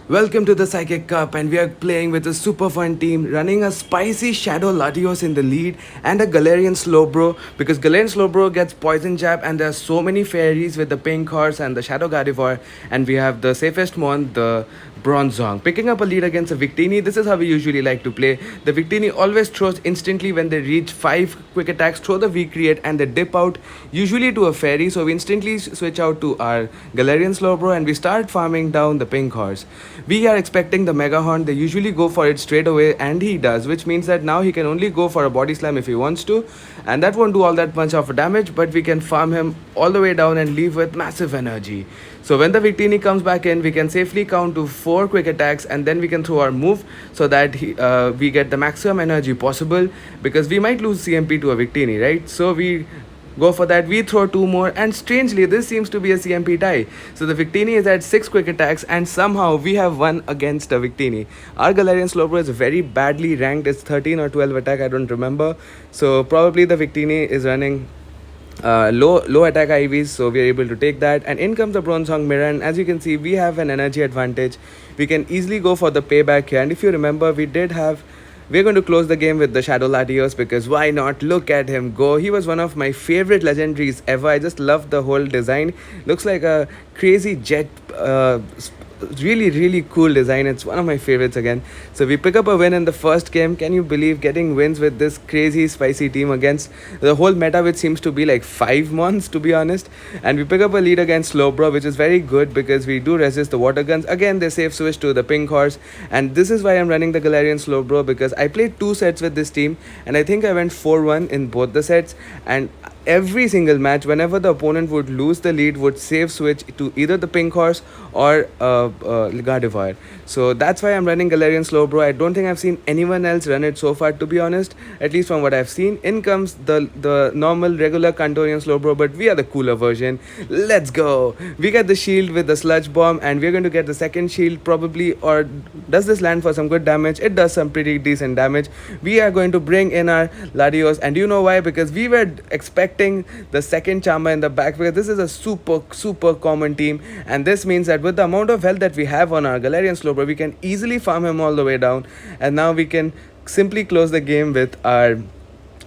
Welcome to the Psychic Cup, and we are playing with a super fun team, running a spicy Shadow Latios in the lead and a Galarian Slowbro because Galarian Slowbro gets Poison Jab, and there are so many fairies with the Pink Horse and the Shadow Gardevoir, and we have the safest one, the Bronzong. Picking up a lead against a Victini, this is how we usually like to play. The Victini always throws instantly when they reach 5 quick attacks, throw the V create, and they dip out, usually to a fairy, so we instantly switch out to our Galarian Slowbro and we start farming down the Pink Horse. We are expecting the Mega Horn. They usually go for it straight away, and he does, which means that now he can only go for a Body Slam if he wants to, and that won't do all that much of damage, but we can farm him all the way down and leave with massive energy. So when the Victini comes back in, we can safely count to 4 quick attacks, and then we can throw our move so that we get the maximum energy possible, because we might lose CMP to a Victini, right? So we go for that. We throw 2 more, and strangely, this seems to be a CMP tie. So the Victini is at 6 quick attacks, and somehow we have won against a Victini. Our Galarian Slowbro is very badly ranked. It's 13 or 12 attack, I don't remember. So probably the Victini is running low attack IVs, so we are able to take that. And in comes the Bronzong mirror, and as you can see, we have an energy advantage. We can easily go for the payback here, and if you remember, we're going to close the game with the Shadow Latios, because why not? Look at him go. He was one of my favorite legendaries ever. I just love the whole design. Looks like a crazy jet. Really cool design. It's one of my favorites again. So we pick up a win in the first game. Can you believe getting wins with this crazy spicy team against the whole meta, which seems to be like 5 months, to be honest? And we pick up a lead against Slowbro, which is very good because we do resist the water guns. Again, they save switch to the Pink Horse, and this is why I'm running the Galarian Slowbro, because I played 2 sets with this team, and I think I went 4-1 in both the sets. And every single match, whenever the opponent would lose the lead, would save switch to either the Pink Horse or Gardevoir. So that's why I'm running Galarian Slowbro. I don't think I've seen anyone else run it so far, to be honest, at least from what I've seen. In comes the normal regular Kantorian Slowbro, but we are the cooler version. Let's go. We get the shield with the Sludge Bomb, and we're going to get the second shield probably. Or does this land for some good damage? It does some pretty decent damage. We are going to bring in our Latios, and you know why? Because we were expecting the second Charmer in the back, because this is a super common team, and this means that with the amount of health that we have on our Galarian Slowbro, we can easily farm him all the way down, and now we can simply close the game with our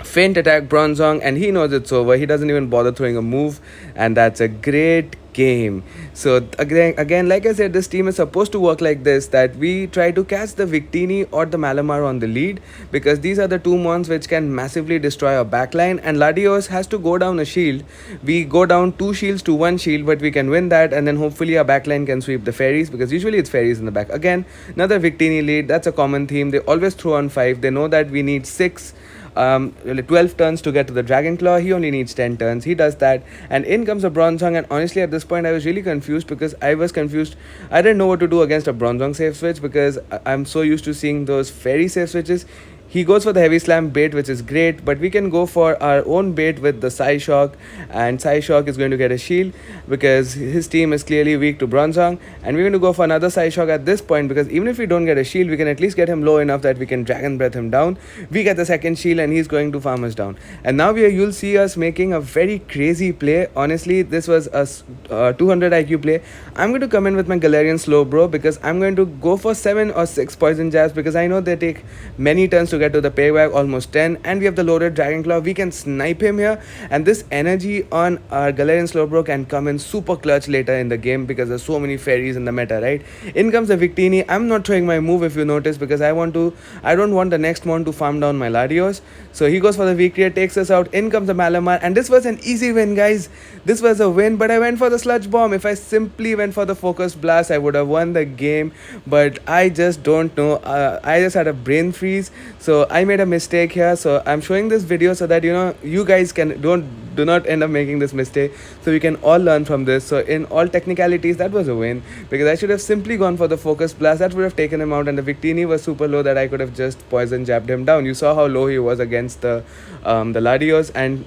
Feint attack Bronzong, and he knows it's over. He doesn't even bother throwing a move, and that's a great game. So again, like I said, this team is supposed to work like this, that we try to catch the Victini or the Malamar on the lead, because these are the 2 mons which can massively destroy our backline, and Latios has to go down a shield. We go down 2 shields to 1 shield, but we can win that, and then hopefully our backline can sweep the fairies, because usually it's fairies in the back. Again, another Victini lead. That's a common theme. They always throw on 5. They know that we need 12 turns to get to the Dragon Claw. He only needs 10 turns. He does that, and in comes a Bronzong. And honestly, at this point, I was really confused, because I didn't know what to do against a Bronzong save switch, because I'm so used to seeing those fairy save switches. He goes for the Heavy Slam bait, which is great, but we can go for our own bait with the Psyshock, and Psyshock is going to get a shield because his team is clearly weak to Bronzong, and we're going to go for another Psyshock at this point, because even if we don't get a shield, we can at least get him low enough that we can Dragon Breath him down. We get the second shield, and he's going to farm us down. And now you'll see us making a very crazy play. Honestly, this was a 200 IQ play. I'm going to come in with my Galarian Slowbro, because I'm going to go for 7 or 6 poison jabs, because I know they take many turns to get to the payback, almost 10, and we have the loaded Dragon Claw. We can snipe him here, and this energy on our Galarian Slowbro can come in super clutch later in the game, because there's so many fairies in the meta, right? In comes the Victini. I'm not throwing my move, if you notice, because I don't want the next one to farm down my Latios. So he goes for the V-Create, takes us out. In comes the Malamar, and this was an easy win, guys. This was a win, but I went for the Sludge Bomb. If I simply went for the Focus Blast, I would have won the game, but I just don't know. I just had a brain freeze, so I made a mistake here. So I'm showing this video so that you guys do not end up making this mistake, so we can all learn from this. So in all technicalities, that was a win, because I should have simply gone for the Focus Blast. That would have taken him out, and the Victini was super low that I could have just poison jabbed him down. You saw how low he was against the Latios, and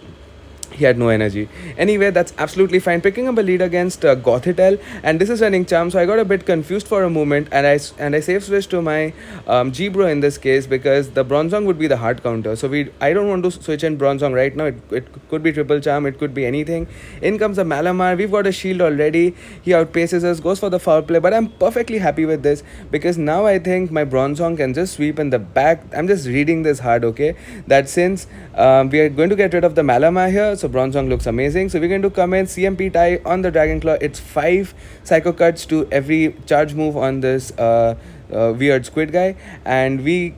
he had no energy. Anyway, that's absolutely fine. Picking up a lead against Gothitelle, and this is running Charm, so I got a bit confused for a moment, and I safe switched to my G-Bro in this case because the Bronzong would be the hard counter. So I don't want to switch in Bronzong right now. It could be triple Charm, it could be anything. In comes the Malamar. We've got a shield already. He outpaces us, goes for the foul play, but I'm perfectly happy with this because now I think my Bronzong can just sweep in the back. I'm just reading this hard, okay? That since we are going to get rid of the Malamar here, so Bronzong looks amazing. So we're going to come in CMP tie on the Dragon Claw. It's 5 Psycho Cuts to every charge move on this weird squid guy, and we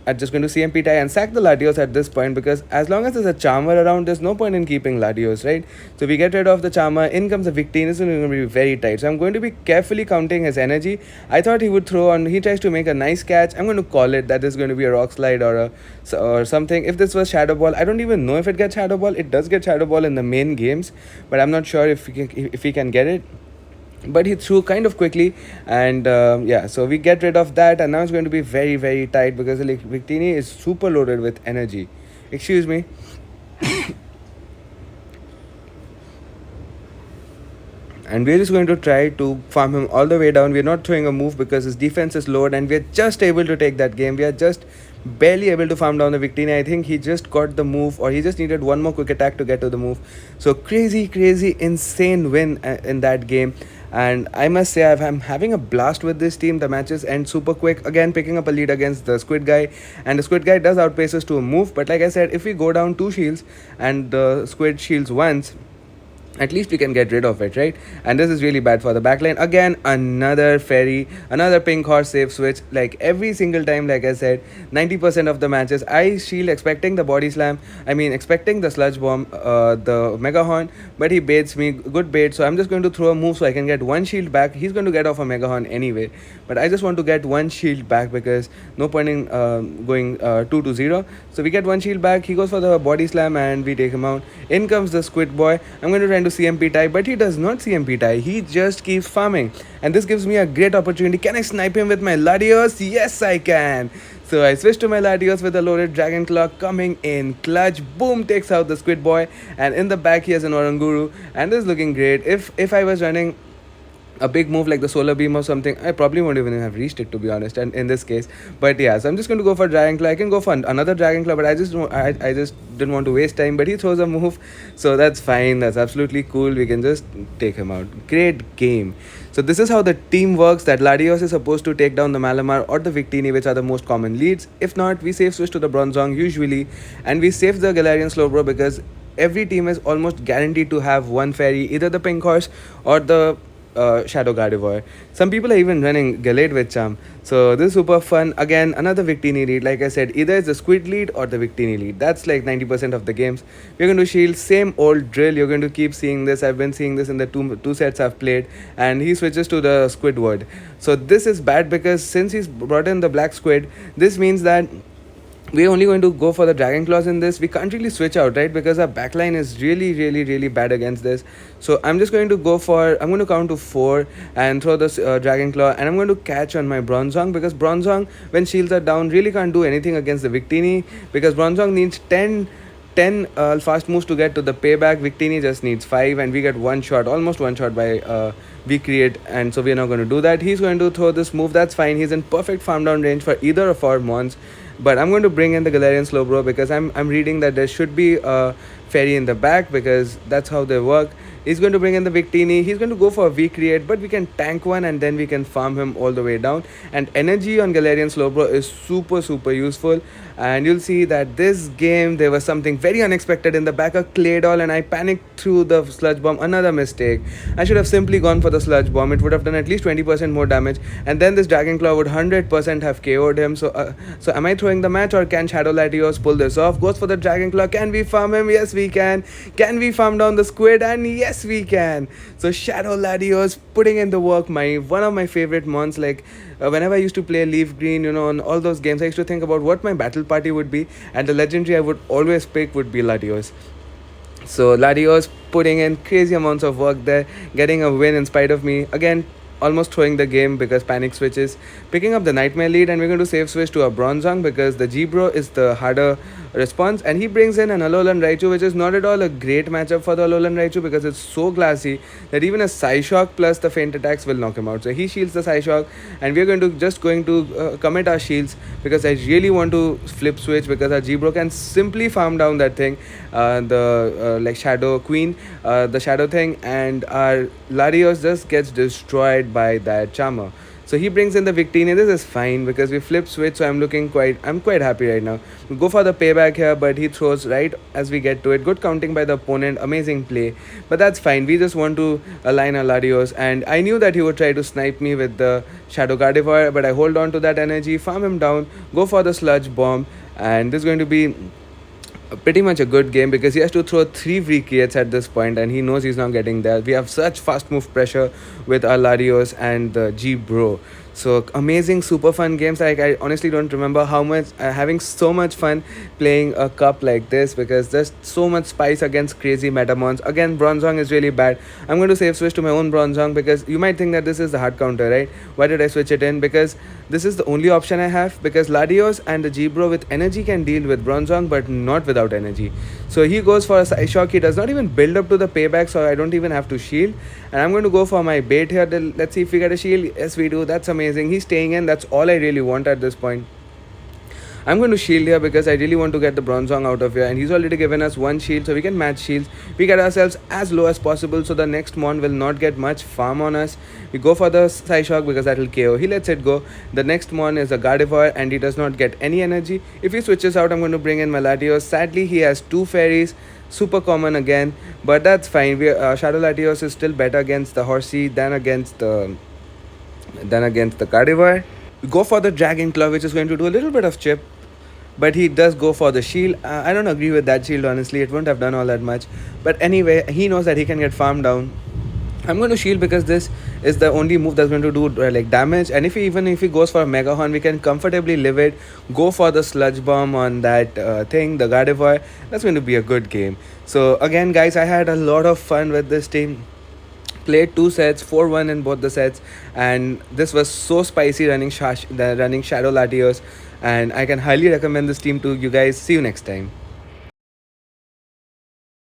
are just going to CMP tie and sack the Latios at this point because as long as there's a Charmer around, there's no point in keeping Latios, right? So we get rid of the Charmer. In comes the Victini. This is going to be very tight. So I'm going to be carefully counting his energy. I thought he would throw on. He tries to make a nice catch. I'm going to call it that is going to be a rock slide or something. If this was Shadow Ball, I don't even know if it gets Shadow Ball. It does get Shadow Ball in the main games, but I'm not sure if he can get it, but he threw kind of quickly, and yeah, so we get rid of that, and now it's going to be very, very tight because like Victini is super loaded with energy. Excuse me. And we're just going to try to farm him all the way down. We're not throwing a move because his defense is lowered, and we're just able to take that game. We are just barely able to farm down the Victini. I think he just got the move, or he just needed one more quick attack to get to the move. So crazy, insane win in that game. And I must say, I'm having a blast with this team. The matches end super quick. Again, picking up a lead against the Squid Guy. And the Squid Guy does outpace us to a move. But like I said, if we go down 2 shields and the Squid shields once, at least we can get rid of it, right? And this is really bad for the backline. Again, another fairy, another pink horse safe switch. Like every single time, like I said, 90% of the matches I shield expecting the body slam, expecting the sludge bomb, the mega horn, but he baits me. Good bait. So I'm just going to throw a move so I can get 1 shield back. He's going to get off a mega horn anyway, but I just want to get 1 shield back because no point in going 2-0. So we get 1 shield back. He goes for the body slam and we take him out. In comes the Squid Boy. I'm going to try to CMP tie, but he does not CMP tie. He just keeps farming, and this gives me a great opportunity. Can I snipe him with my Latios? Yes, I can. So I switch to my Latios with a loaded Dragon Claw coming in clutch. Boom, takes out the Squid Boy, and in the back he has an Oranguru, and this is looking great. If I was running a big move like the solar beam or something, I probably won't even have reached it, to be honest, and in this case. But yeah, so I'm just going to go for Dragon Claw. I can go for another Dragon Claw, but I just didn't want to waste time. But he throws a move, so that's fine. That's absolutely cool. We can just take him out. Great game. So this is how the team works, that Latios is supposed to take down the Malamar or the Victini, which are the most common leads. If not, we safe switch to the Bronzong usually, and we save the Galarian Slowbro because every team is almost guaranteed to have one fairy, either the pink horse or the Shadow Gardevoir. Some people are even running Galade with Charm. So this is super fun. Again, another Victini lead. Like I said, either it's the Squid lead or the Victini lead. That's like 90% of the games. We're going to shield. Same old drill. You're going to keep seeing this. I've been seeing this in the two sets I've played. And he switches to the Squidward. So this is bad because since he's brought in the black squid, this means that we're only going to go for the Dragon Claws in this. We can't really switch out, right? Because our backline is really bad against this. So I'm just going to I'm going to count to 4 and throw this Dragon Claw. And I'm going to catch on my Bronzong because Bronzong, when shields are down, really can't do anything against the Victini because Bronzong needs 10 fast moves to get to the payback. Victini just needs 5, and we get almost one shot by we create, and so we're not going to do that. He's going to throw this move. That's fine. He's in perfect farm down range for either of our mons. But I'm going to bring in the Galarian Slowbro because I'm reading that there should be a fairy in the back because that's how they work. He's going to bring in the Victini. He's going to go for a V-Create, but we can tank one and then we can farm him all the way down. And energy on Galarian Slowbro is super useful. And you'll see that this game, there was something very unexpected in the back of Claydol, and I panicked through the Sludge Bomb. Another mistake. I should have simply gone for the Sludge Bomb. It would have done at least 20% more damage. And then this Dragon Claw would 100% have KO'd him. So am I throwing the match, or can Shadow Latios pull this off? Goes for the Dragon Claw. Can we farm him? Yes, we can. Can we farm down the Squid? And yes, we can. So Shadow Latios putting in the work. One of my favorite mons. Like whenever I used to play Leaf Green, on all those games, I used to think about what my battle party would be, and the legendary I would always pick would be Latios. So Latios putting in crazy amounts of work there, getting a win in spite of me. Again, almost throwing the game because panic switches, picking up the nightmare lead, and we're going to save switch to a Bronzong because the G-Bro is the harder response, and he brings in an Alolan Raichu, which is not at all a great matchup for the Alolan Raichu because it's so glassy that even a Psyshock plus the feint attacks will knock him out. So he shields the Psyshock, and we're going to commit our shields because I really want to flip switch because our G-Bro can simply farm down that thing, the like Shadow Queen, the Shadow thing, and our Latios just gets destroyed by that Charmer. So he brings in the Victini. This is fine because we flip switch, so I'm quite happy right now. We go for the payback here, but he throws right as we get to it. Good counting by the opponent, amazing play. But that's fine. We just want to align our Latios, and I knew that he would try to snipe me with the Shadow Gardevoir, but I hold on to that energy, farm him down, go for the Sludge Bomb, and this is going to be pretty much a good game because he has to throw 3 free creates at this point, and he knows he's not getting there. We have such fast move pressure with our Latios and the G-Bro. So amazing, super fun games. Like, I honestly don't remember how much having so much fun playing a cup like this because there's so much spice against crazy metamons. Again, Bronzong is really bad. I'm going to save switch to my own Bronzong because you might think that this is the hard counter, right? Why did I switch it in? Because this is the only option I have because Latios and the G-Bro with energy can deal with Bronzong but not without energy. So he goes for a Psyshock. He does not even build up to the payback, so I don't even have to shield. And I'm going to go for my bait here. Let's see if we get a shield. Yes, we do. That's amazing. He's staying in. That's all I really want at this point. I'm going to shield here because I really want to get the Bronzong out of here, and he's already given us 1 shield, so we can match shields. We get ourselves as low as possible so the next mon will not get much farm on us. We go for the Psyshock because that will KO. He lets it go. The next mon is a Gardevoir, and he does not get any energy. If he switches out, I'm going to bring in my Latios. Sadly, he has 2 fairies. Super common again, but that's fine. Shadow Latios is still better against the Horsey than against the Gardevoir. We go for the Dragon Claw, which is going to do a little bit of chip, but he does go for the shield. I don't agree with that shield, honestly. It wouldn't have done all that much. But anyway, he knows that he can get farmed down. I'm going to shield because this is the only move that's going to do like damage, and even if he goes for a Mega Horn, we can comfortably live it. Go for the Sludge Bomb on that thing, the Gardevoir. That's going to be a good game. So again, guys, I had a lot of fun with this team. Played 2 sets, 4-1 in both the sets, and this was so spicy running Shadow Latios, and I can highly recommend this team to you guys. See you next time.